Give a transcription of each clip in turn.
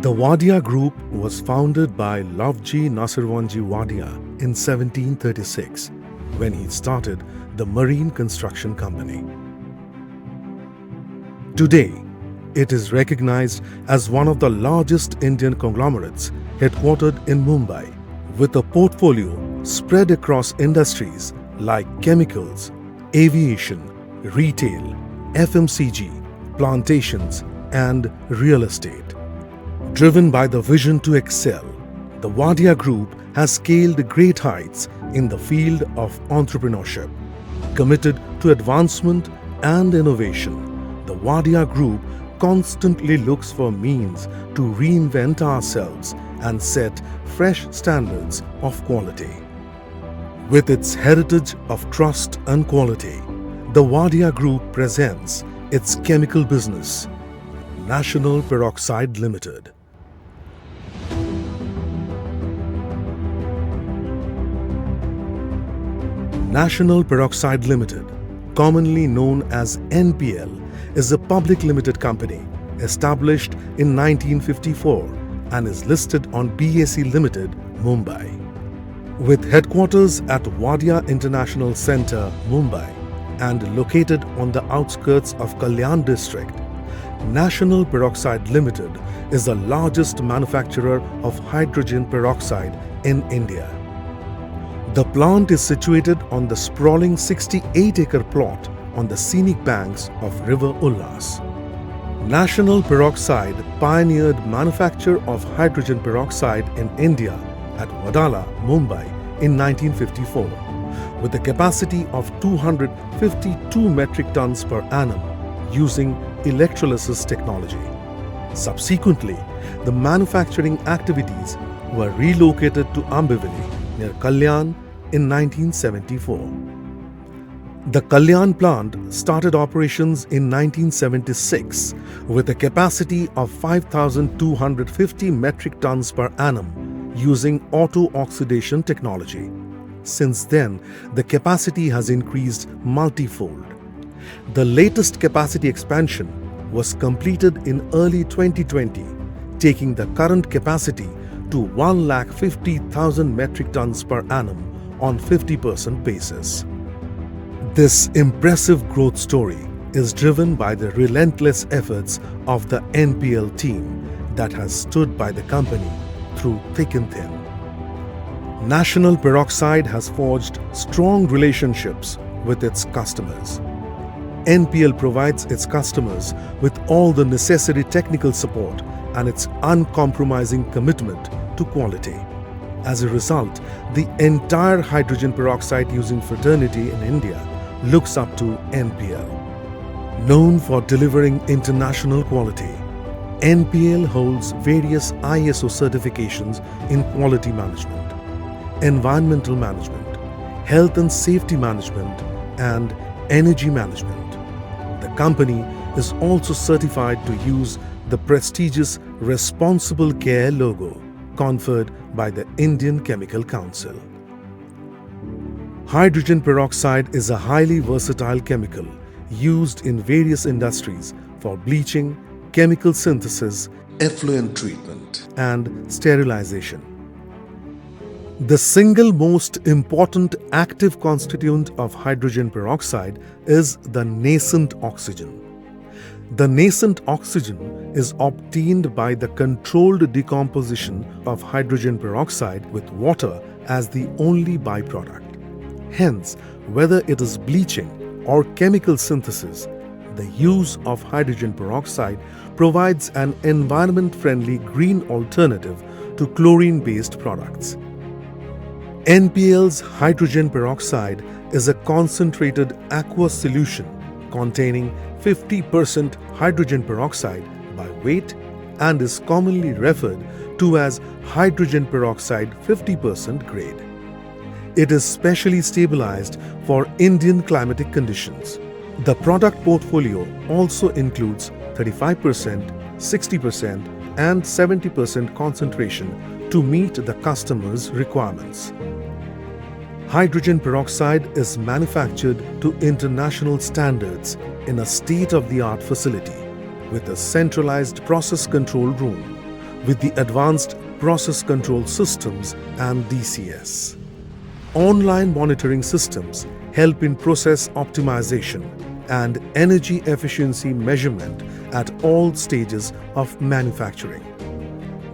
The Wadia Group was founded by Lovji Nasirwanji Wadia in 1736 when he started the Marine Construction Company. Today, it is recognized as one of the largest Indian conglomerates headquartered in Mumbai, with a portfolio spread across industries like chemicals, aviation, retail, FMCG, plantations, and real estate. Driven by the vision to excel, the Wadia Group has scaled great heights in the field of entrepreneurship. Committed to advancement and innovation, the Wadia Group constantly looks for means to reinvent ourselves and set fresh standards of quality. With its heritage of trust and quality, the Wadia Group presents its chemical business, National Peroxide Limited. National Peroxide Limited, commonly known as NPL, is a public limited company established in 1954 and is listed on BSE Limited, Mumbai. With headquarters at Wadia International Centre, Mumbai, and located on the outskirts of Kalyan district, National Peroxide Limited is the largest manufacturer of hydrogen peroxide in India. The plant is situated on the sprawling 68-acre plot on the scenic banks of River Ullas. National Peroxide pioneered manufacture of hydrogen peroxide in India at Wadala, Mumbai in 1954 with a capacity of 252 metric tons per annum using electrolysis technology. Subsequently, the manufacturing activities were relocated to Ambivali near Kalyan in 1974. The Kalyan plant started operations in 1976 with a capacity of 5,250 metric tons per annum using auto-oxidation technology. Since then, the capacity has increased multifold. The latest capacity expansion was completed in early 2020, taking the current capacity to 150,000 metric tons per annum on 50% basis. This impressive growth story is driven by the relentless efforts of the NPL team that has stood by the company through thick and thin. National Peroxide has forged strong relationships with its customers. NPL provides its customers with all the necessary technical support and its uncompromising commitment to quality. As a result, the entire hydrogen peroxide using fraternity in India looks up to NPL. Known for delivering international quality, NPL holds various ISO certifications in quality management, environmental management, health and safety management, and energy management. The company is also certified to use the prestigious Responsible Care logo conferred by the Indian Chemical Council. Hydrogen peroxide is a highly versatile chemical used in various industries for bleaching, chemical synthesis, effluent treatment, and sterilization. The single most important active constituent of hydrogen peroxide is the nascent oxygen. The nascent oxygen is obtained by the controlled decomposition of hydrogen peroxide with water as the only byproduct. Hence, whether it is bleaching or chemical synthesis, the use of hydrogen peroxide provides an environment-friendly green alternative to chlorine-based products. NPL's hydrogen peroxide is a concentrated aqueous solution containing 50% hydrogen peroxide by weight and is commonly referred to as hydrogen peroxide 50% grade. It is specially stabilized for Indian climatic conditions. The product portfolio also includes 35%, 60% and 70% concentration to meet the customer's requirements. Hydrogen peroxide is manufactured to international standards in a state-of-the-art facility with a centralized process control room, with the advanced process control systems and DCS. Online monitoring systems help in process optimization and energy efficiency measurement at all stages of manufacturing.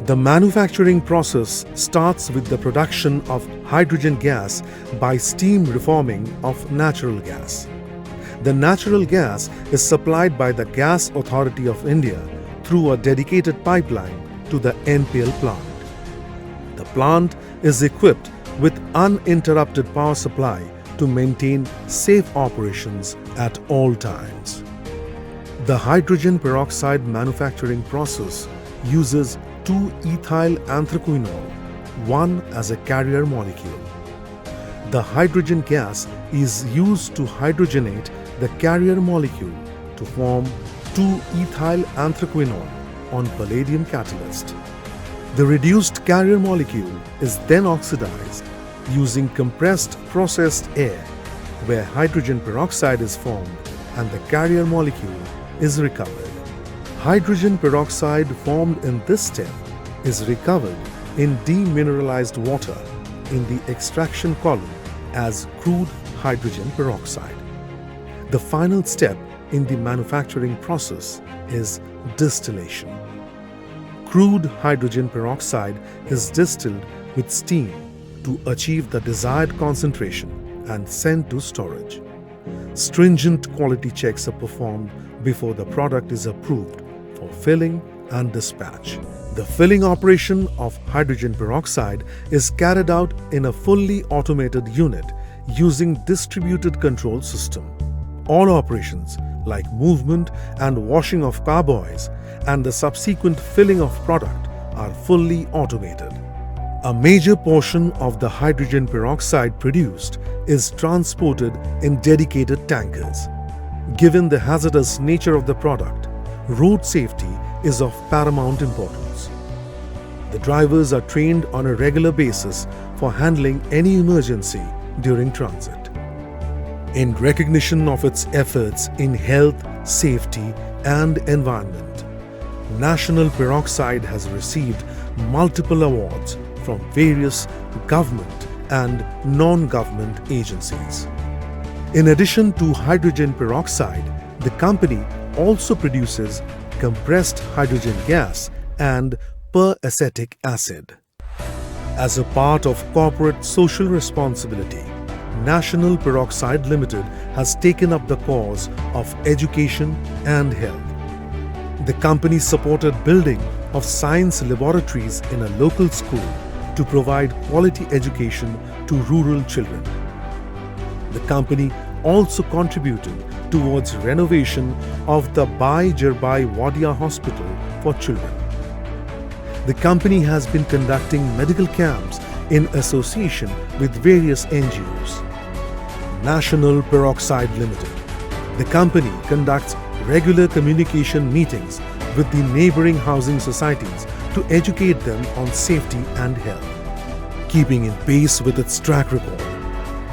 The manufacturing process starts with the production of hydrogen gas by steam reforming of natural gas. The natural gas is supplied by the Gas Authority of India through a dedicated pipeline to the NPL plant. The plant is equipped with uninterrupted power supply to maintain safe operations at all times. The hydrogen peroxide manufacturing process uses 2-ethyl anthraquinone, one as a carrier molecule. The hydrogen gas is used to hydrogenate the carrier molecule to form 2-ethyl anthraquinone on palladium catalyst. The reduced carrier molecule is then oxidized using compressed processed air, where hydrogen peroxide is formed and the carrier molecule is recovered. Hydrogen peroxide formed in this step is recovered in demineralized water in the extraction column as crude hydrogen peroxide. The final step in the manufacturing process is distillation. Crude hydrogen peroxide is distilled with steam to achieve the desired concentration and sent to storage. Stringent quality checks are performed before the product is approved for filling and dispatch. The filling operation of hydrogen peroxide is carried out in a fully automated unit using distributed control system. All operations like movement and washing of carboys and the subsequent filling of product are fully automated. A major portion of the hydrogen peroxide produced is transported in dedicated tankers. Given the hazardous nature of the product, road safety is of paramount importance. The drivers are trained on a regular basis for handling any emergency during transit. In recognition of its efforts in health, safety, and environment, National Peroxide has received multiple awards from various government and non-government agencies. In addition to hydrogen peroxide, the company also produces compressed hydrogen gas and peracetic acid. As a part of corporate social responsibility, National Peroxide Limited has taken up the cause of education and health. The company supported building of science laboratories in a local school to provide quality education to rural children. The company also contributed towards renovation of the Bai Jarbai Wadia Hospital for children. The company has been conducting medical camps in association with various NGOs. National Peroxide Limited. The company conducts regular communication meetings with the neighboring housing societies to educate them on safety and health. Keeping in pace with its track record,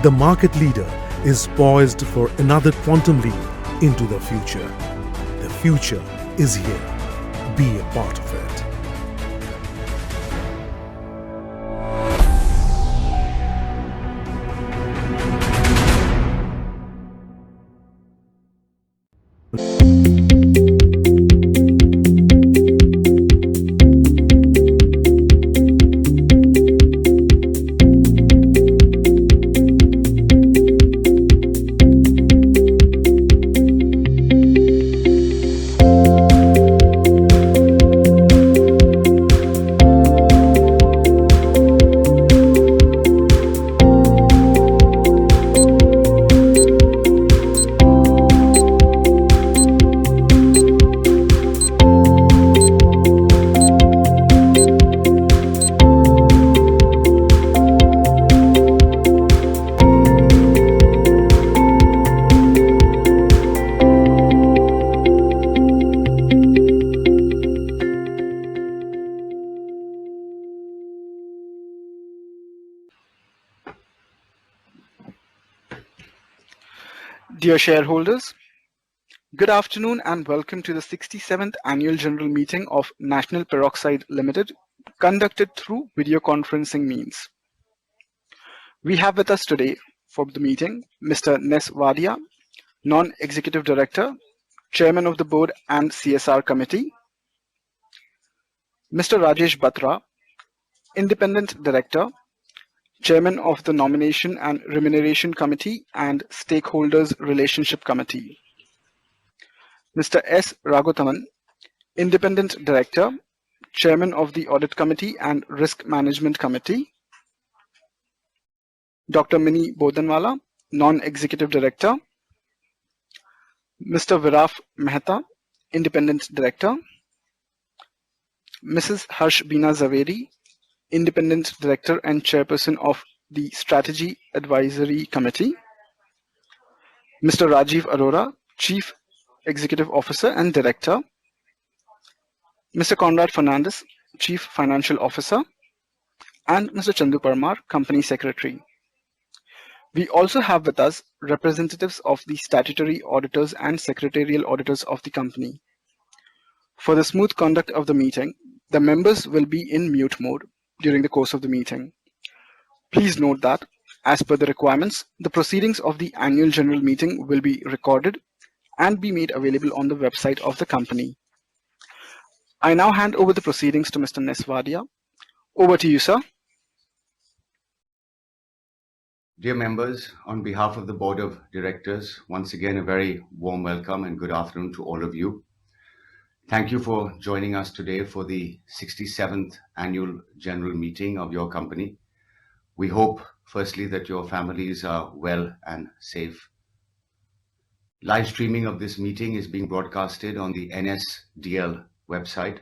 the market leader is poised for another quantum leap into the future. The future is here. Be a part of it. Dear shareholders, Good afternoon and welcome to the 67th Annual General Meeting of National Peroxide Limited, conducted through video conferencing means. We have with us today for the meeting Mr. Nes Wadia, Non-Executive Director, Chairman of the Board and CSR Committee, Mr. Rajesh Batra, Independent Director, Chairman of the Nomination and Remuneration Committee and Stakeholders Relationship Committee, Mr. S. Ragutaman, Independent Director, Chairman of the Audit Committee and Risk Management Committee, Dr. Mini Bodhanwala, Non-Executive Director, Mr. Viraf Mehta, Independent Director, Mrs. Harshbina Zaveri, Independent Director and Chairperson of the Strategy Advisory Committee, Mr. Rajiv Arora, Chief Executive Officer and Director, Mr. Conrad Fernandez, Chief Financial Officer, and Mr. Chandu Parmar, Company Secretary. We also have with us representatives of the statutory auditors and secretarial auditors of the company. For the smooth conduct of the meeting, the members will be in mute mode during the course of the meeting. Please note that, as per the requirements, the proceedings of the annual general meeting will be recorded and be made available on the website of the company. I now hand over the proceedings to Mr. Nes Wadia. Over to you, sir. Dear members, on behalf of the Board of Directors, once again, a very warm welcome and good afternoon to all of you. Thank you for joining us today for the 67th Annual General Meeting of your company. We hope, firstly, that your families are well and safe. Live streaming of this meeting is being broadcasted on the NSDL website.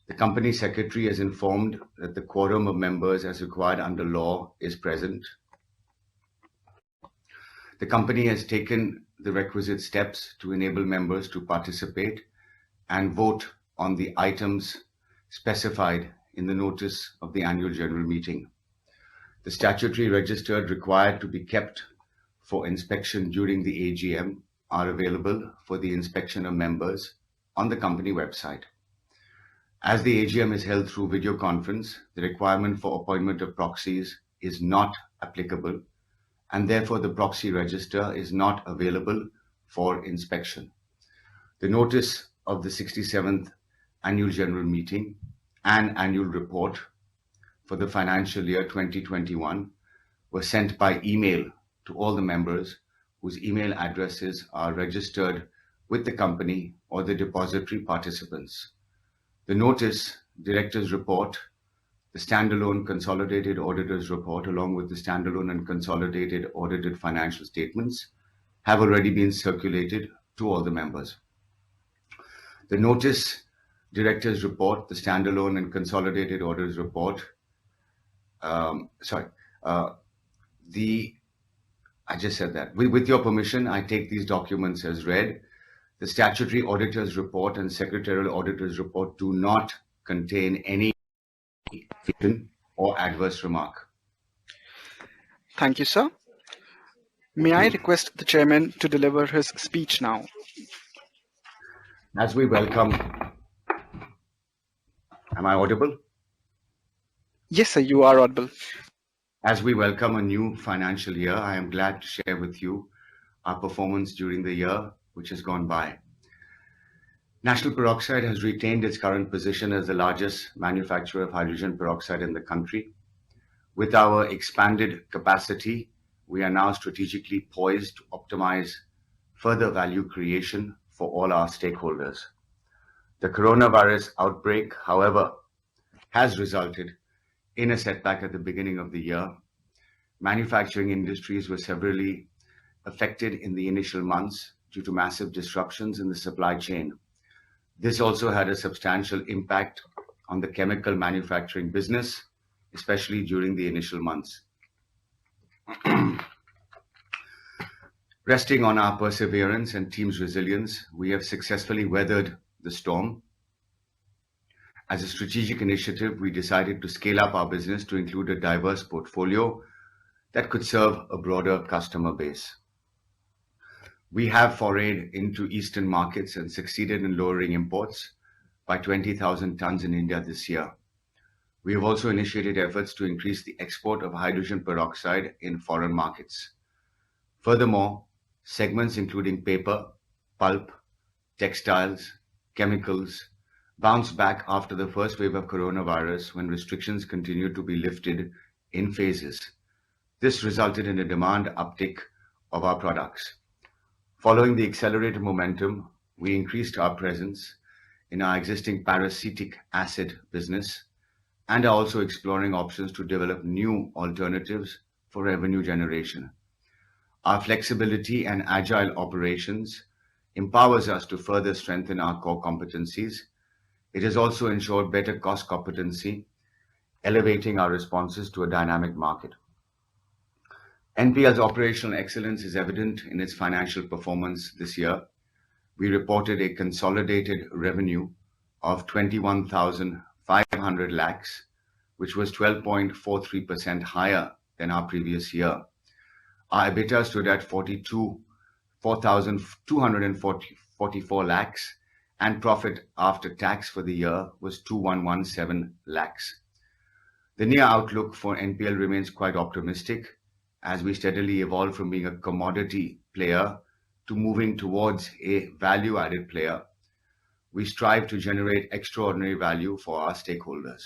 The Company Secretary has informed that the quorum of members as required under law is present. The company has taken the requisite steps to enable members to participate and vote on the items specified in the notice of the annual general meeting. The statutory register required to be kept for inspection during the AGM are available for the inspection of members on the company website. As the AGM is held through video conference, the requirement for appointment of proxies is not applicable, and therefore the proxy register is not available for inspection. The notice of the 67th Annual General Meeting and Annual Report for the financial year 2021 were sent by email to all the members whose email addresses are registered with the company or the depository participants. The notice, Director's Report, the standalone consolidated auditor's report, along with the standalone and consolidated audited financial statements, have already been circulated to all the members. The notice, Director's Report, the standalone and consolidated auditor's report, I just said that. With your permission, I take these documents as read. The statutory auditor's report and secretarial auditor's report do not contain any or adverse remark. Thank you, sir. May I request the chairman to deliver his speech now? As we welcome, am I audible? Yes, sir, you are audible. As we welcome a new financial year, I am glad to share with you our performance during the year which has gone by. National Peroxide has retained its current position as the largest manufacturer of hydrogen peroxide in the country. With our expanded capacity, we are now strategically poised to optimize further value creation for all our stakeholders. The coronavirus outbreak, however, has resulted in a setback at the beginning of the year. Manufacturing industries were severely affected in the initial months due to massive disruptions in the supply chain. This also had a substantial impact on the chemical manufacturing business, especially during the initial months. Resting on our perseverance and team's resilience, we have successfully weathered the storm. As a strategic initiative, we decided to scale up our business to include a diverse portfolio that could serve a broader customer base. We have forayed into Eastern markets and succeeded in lowering imports by 20,000 tons in India this year. We have also initiated efforts to increase the export of hydrogen peroxide in foreign markets. Furthermore, segments including paper, pulp, textiles, chemicals bounced back after the first wave of coronavirus when restrictions continued to be lifted in phases. This resulted in a demand uptick of our products. Following the accelerated momentum, we increased our presence in our existing peracetic acid business and are also exploring options to develop new alternatives for revenue generation. Our flexibility and agile operations empowers us to further strengthen our core competencies. It has also ensured better cost competency, elevating our responses to a dynamic market. NPL's operational excellence is evident in its financial performance this year. We reported a consolidated revenue of 21,500 lakhs, which was 12.43% higher than our previous year. Our EBITDA stood at 4,244 lakhs, and profit after tax for the year was 2,117 lakhs. The near outlook for NPL remains quite optimistic as we steadily evolve from being a commodity player to moving towards a value-added player. We strive to generate extraordinary value for our stakeholders.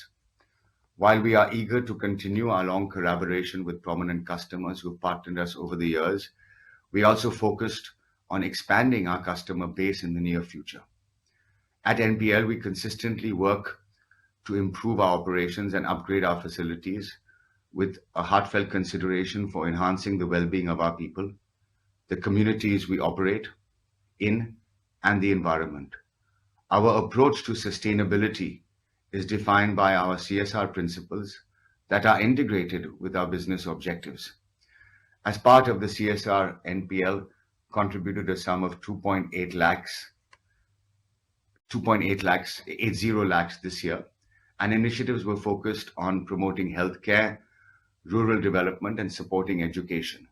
While we are eager to continue our long collaboration with prominent customers who have partnered us over the years, we also focused on expanding our customer base in the near future. At NPL, we consistently work to improve our operations and upgrade our facilities with a heartfelt consideration for enhancing the well-being of our people, the communities we operate in, and the environment. Our approach to sustainability is defined by our CSR principles that are integrated with our business objectives. As part of the CSR, NPL contributed a sum of 2.8 lakhs, 80 lakhs this year, and initiatives were focused on promoting healthcare, rural development, and supporting education.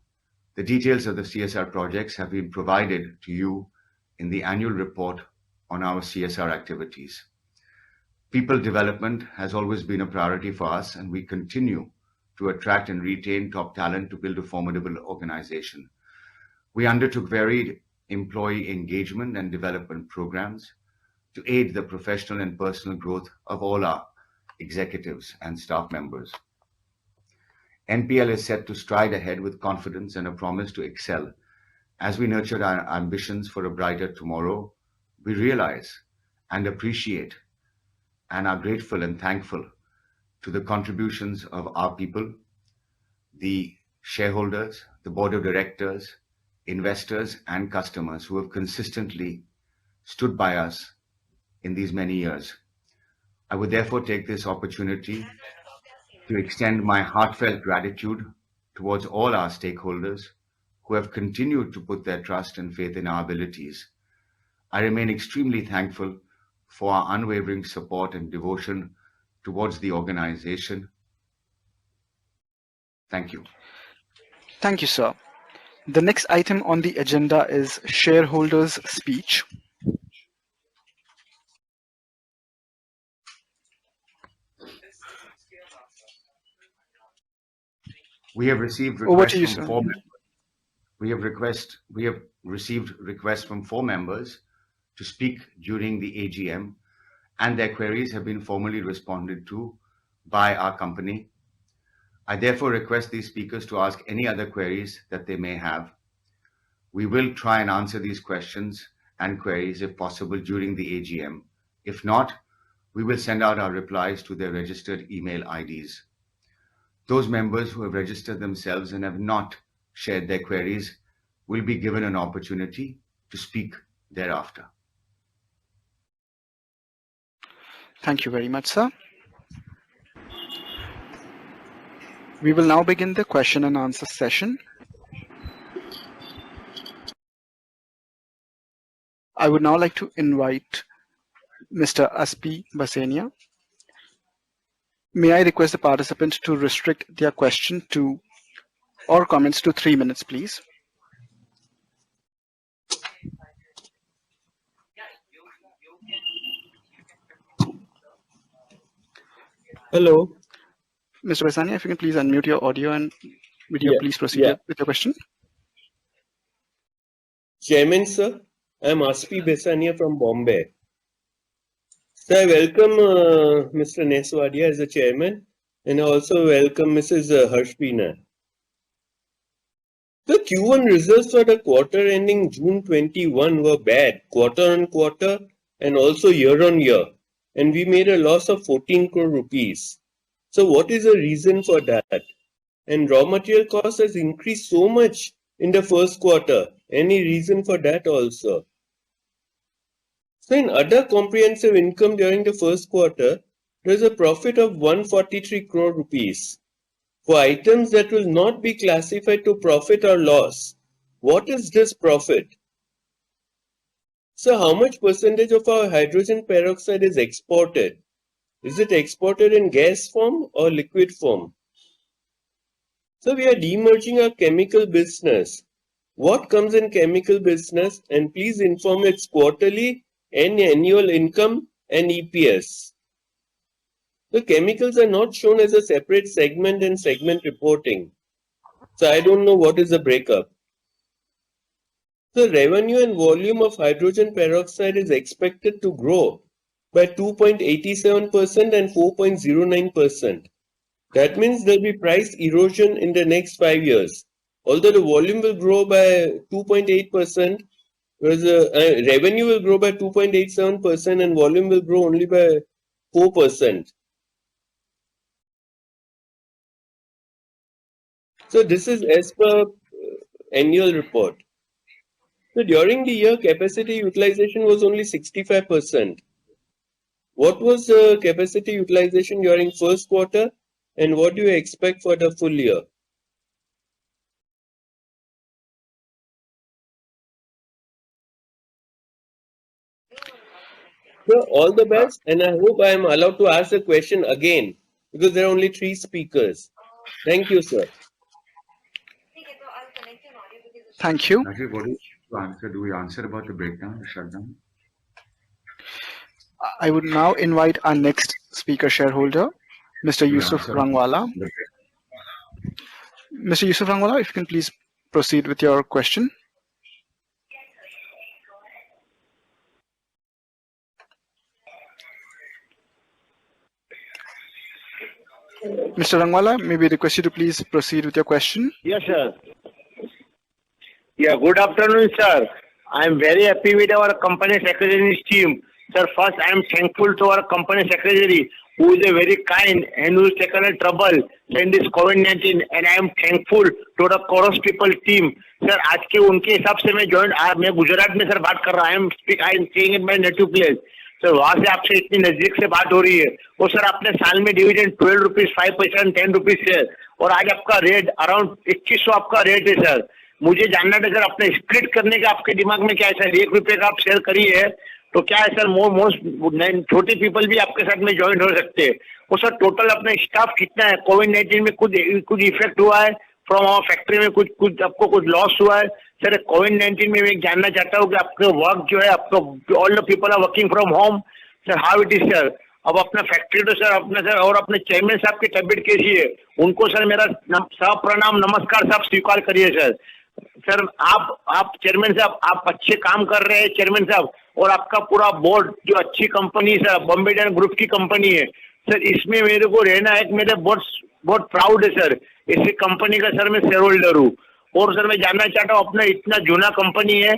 The details of the CSR projects have been provided to you in the annual report on our CSR activities. People development has always been a priority for us, and we continue to attract and retain top talent to build a formidable organization. We undertook varied employee engagement and development programs to aid the professional and personal growth of all our executives and staff members. NPL is set to stride ahead with confidence and a promise to excel. As we nurture our ambitions for a brighter tomorrow, we realize and appreciate and are grateful and thankful to the contributions of our people, the shareholders, the board of directors, investors, and customers who have consistently stood by us in these many years. I would therefore take this opportunity to extend my heartfelt gratitude towards all our stakeholders who have continued to put their trust and faith in our abilities. I remain extremely thankful for our unwavering support and devotion towards the organization. Thank you. Thank you, sir. The next item on the agenda is shareholders' speech. We have received Over requests to you, from sir. four members. We have received requests from 4 members to speak during the AGM, and their queries have been formally responded to by our company. I therefore request these speakers to ask any other queries that they may have. We will try and answer these questions and queries if possible during the AGM. If not, we will send out our replies to their registered email IDs. Those members who have registered themselves and have not shared their queries will be given an opportunity to speak thereafter. Thank you very much, sir. We will now begin the question and answer session. I would now like to invite Mr. Aspi Basenia. May I request the participant to restrict their question to or comments to 3 minutes, please. Hello. Mr. Besania, if you can please unmute your audio and video, Yeah, please proceed yeah. with your question. Chairman, sir, I'm Aspi Besania from Bombay. So I welcome Mr. Neswadia as the chairman, and I also welcome Mrs. Harshbina. The Q1 results for the quarter ending June 21 were bad, quarter on quarter and also year on year, and we made a loss of 14 crore rupees. So what is the reason for that? And raw material cost has increased so much in the first quarter. Any reason for that also? So in other comprehensive income during the first quarter, there is a profit of 143 crore rupees. For items that will not be classified to profit or loss, what is this profit? So how much percentage of our hydrogen peroxide is exported? Is it exported in gas form or liquid form? So we are demerging our chemical business. What comes in chemical business, and please inform its quarterly and annual income and EPS. The chemicals are not shown as a separate segment in segment reporting. So I don't know what is the breakup. The revenue and volume of hydrogen peroxide is expected to grow by 2.87% and 4.09%. That means there will be price erosion in the next 5 years. Although the volume will grow by 2.8%, whereas the revenue will grow by 2.87% and volume will grow only by 4%. So this is as per annual report. So during the year, capacity utilization was only 65%. What was the capacity utilization during first quarter, and what do you expect for the full year? So all the best, and I hope I am allowed to ask the question again because there are only 3 speakers. Thank you, sir. Thank you. Rajiv, what is to answer? Do we answer about the breakdown, the shutdown? I would now invite our next speaker shareholder, Mr. Do we Yusuf answer Rangwala. the Mr. Yusuf Rangwala, if you can please proceed with your question. Mr. Rangwala, may we request you to please proceed with your question? Yes, sir. Yeah, good afternoon, sir. I am very happy with our company secretary's team. Sir, first I am thankful to our company secretary who is a very kind and who has taken a trouble in this COVID-19, and I am thankful to the chorus people team. Sir, आज के उनके हिसाब से मैं गुजरात में sir बात कर रहा हूँ. I am staying in my native place. Sir वहाँ से आपसे इतनी नजदीक से बात हो रही है. और सर आपने साल में डिविडेंड 12 रुपीज 5 पैसा 10 रुपीज है, और आज आपका रेट अराउंड 2100 आपका रेट है सर. मुझे जानना था सर, अपने स्प्लिट करने का आपके दिमाग में क्या है सर? 1 रुपये का आप शेयर करिए तो क्या है सर, मोस्ट छोटे पीपल भी आपके साथ में ज्वाइन हो सकते हैं. वो सर टोटल अपने स्टाफ कितना है? कोविड-19 में कुछ इफेक्ट हुआ है फ्रॉम आवर फैक्ट्री में? कुछ आपको कुछ लॉस हुआ है सर? कोविड-19 में मैं जानना चाहता हूँ कि आपका वर्क जो है, आपका all the people are working from home sir, how it is sir? अब अपना फैक्ट्री तो सर अपना सर, और अपने चेयरमैन साहब की तबीयत कैसी है? उनको सर मेरा सब प्रणाम नमस्कार साहब स्वीकार करिए सर. सर आप चेयरमैन साहब, आप अच्छे काम कर रहे हैं चेयरमैन साहब, और आपका पूरा बोर्ड जो अच्छी कंपनी सर, बॉम्बे डायन ग्रुप की कंपनी है सर, इसमें मेरे को रहना है. मेरे बहुत प्राउड है सर, इसी कंपनी का सर मैं शेयर होल्डर हूँ. और सर मैं जानना चाहता हूँ, अपना इतना जूना कंपनी है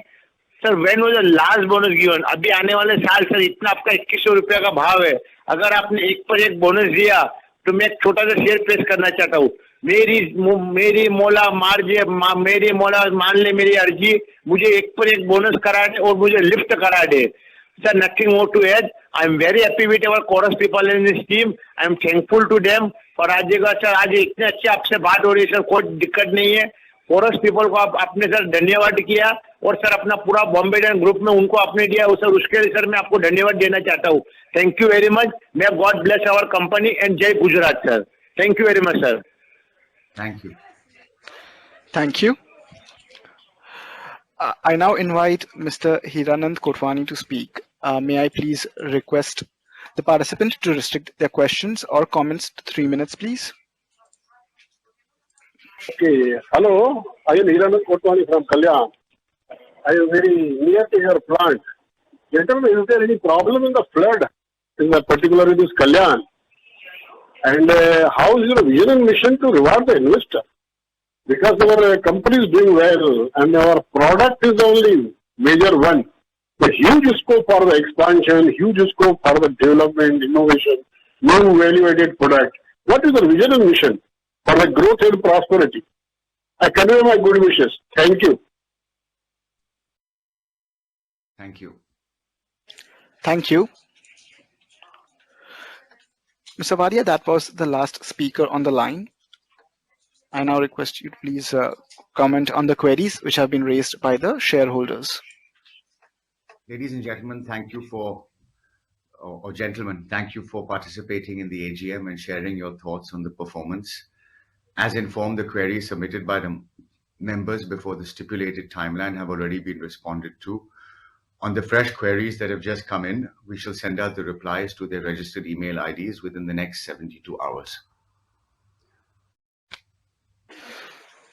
sir, when was the last bonus given? अभी आने वाले साल सर इतना आपका 2100 रुपया का भाव है, अगर आपने एक पर एक बोनस दिया तो मैं एक छोटा सा शेयर पेश करना चाहता हूँ. मेरी मौला मान ले मेरी अर्जी, मुझे एक पर एक बोनस करा दे और मुझे लिफ्ट करा दे sir. Nothing more to add. I am very happy with our chorus people in this team. I am thankful to them for आज सर, आज इतने अच्छे आपसे बात हो रही है सर, कोई दिक्कत नहीं है. कोरस पीपल को आपने सर धन्यवाद किया, और सर अपना पूरा बॉम्बे डायन ग्रुप में उनको आपने दिया सर, उसके लिए सर मैं आपको धन्यवाद देना चाहता हूँ. Thank you very much. May God bless our company and जय Gujarat sir. Thank you very much sir. Thank you. Thank you. I now invite Mr. Hiranand Kotwani to speak. May I please request the participant to restrict their questions or comments to 3 minutes, please. Okay. Hello. I am Hiranand Kotwani from Kalyan. I am very near to your plant. Gentlemen, is there any problem in the flood in the particular in this Kalyan? And how is your vision and mission to reward the investor? Because our company is doing well and our product is the only major one. The huge scope for the expansion, huge scope for the development, innovation, new value-added product. What is the vision and mission for the growth and prosperity? I convey my good wishes. Thank you. Thank you. Thank you. Mr. Vadia, that was the last speaker on the line. I now request you to please comment on the queries which have been raised by the shareholders. Ladies and gentlemen, thank you for, or gentlemen, thank you for participating in the AGM and sharing your thoughts on the performance. As informed, the queries submitted by the members before the stipulated timeline have already been responded to. On the fresh queries that have just come in, we shall send out the replies to their registered email IDs within the next 72 hours.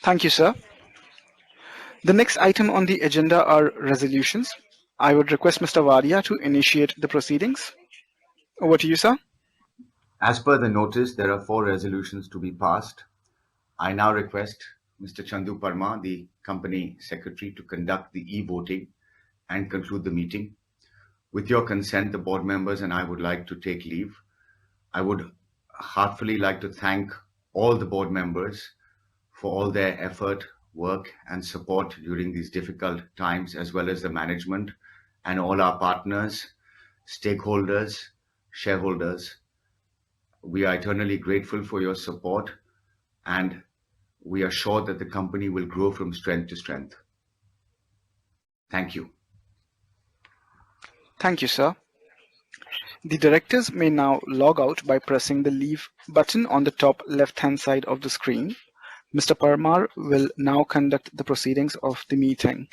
Thank you, sir. The next item on the agenda are resolutions. I would request Mr. Vadia to initiate the proceedings. Over to you, sir. As per the notice, there are 4 resolutions to be passed. I now request Mr. Chandu Parma, the company secretary, to conduct the e-voting and conclude the meeting. With your consent, the board members and I would like to take leave. I would heartfully like to thank all the board members for all their effort, work and support during these difficult times, as well as the management and all our partners, stakeholders, shareholders. We are eternally grateful for your support and we are sure that the company will grow from strength to strength. Thank you. Thank you, sir. The directors may now log out by pressing the leave button on the top left-hand side of the screen. Mr. Parmar will now conduct the proceedings of the meeting.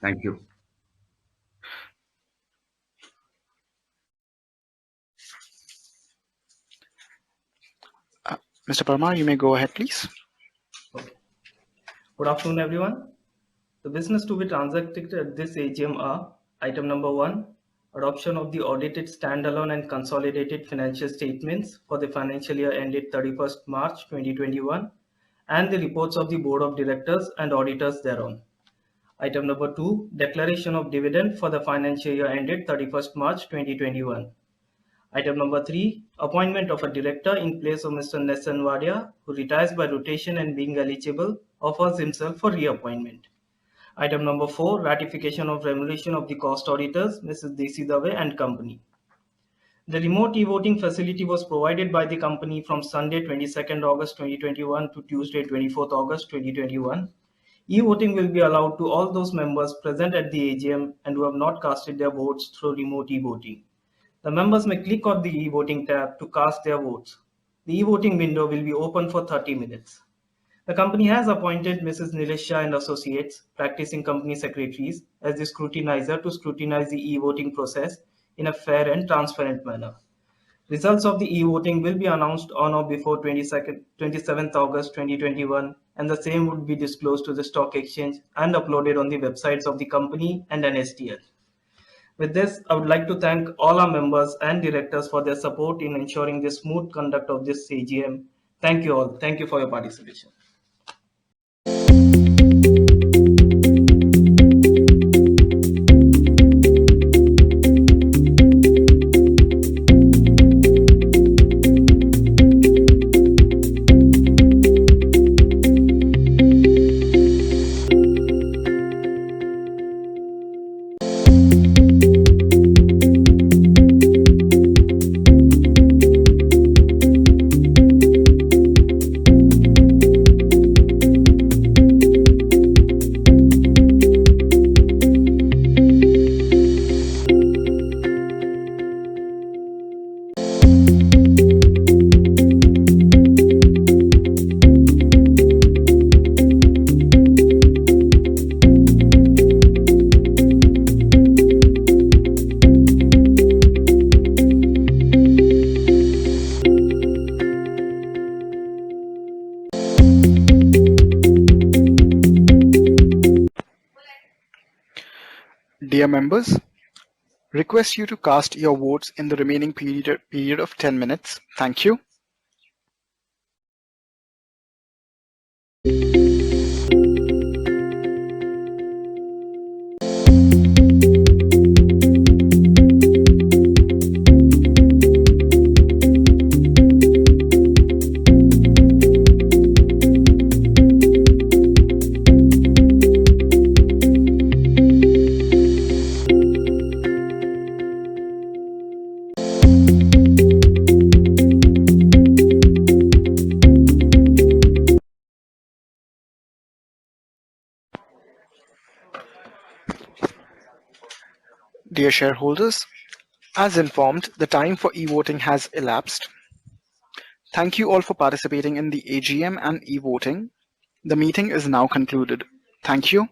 Thank you. Mr. Parmar, you may go ahead, please. Okay. Good afternoon, everyone. The business to be transacted at this AGM are item number 1, adoption of the audited standalone and consolidated financial statements for the financial year ended 31st March 2021 and the reports of the Board of Directors and auditors thereon. Item number 2, declaration of dividend for the financial year ended 31st March 2021. Item number 3, appointment of a director in place of Mr. Nessan Vadia, who retires by rotation and being eligible, offers himself for reappointment. Item number 4, ratification of remuneration of the cost auditors, Mrs. Desi Dave and Company. The remote e-voting facility was provided by the company from Sunday 22nd August 2021 to Tuesday 24th August 2021. E-voting will be allowed to all those members present at the AGM and who have not casted their votes through remote e-voting. The members may click on the e-voting tab to cast their votes. The e-voting window will be open for 30 minutes. The company has appointed Mrs. Nilisha and Associates, practicing company secretaries, as the scrutinizer to scrutinize the e-voting process in a fair and transparent manner. Results of the e-voting will be announced on or before 27th August 2021, and the same would be disclosed to the stock exchange and uploaded on the websites of the company and NSDL. With this, I would like to thank all our members and directors for their support in ensuring the smooth conduct of this AGM. Thank you all. Thank you for your participation. Dear members, request you to cast your votes in the remaining period of 10 minutes. Thank you. Dear shareholders, as informed, the time for e-voting has elapsed. Thank you all for participating in the AGM and e-voting. The meeting is now concluded. Thank you.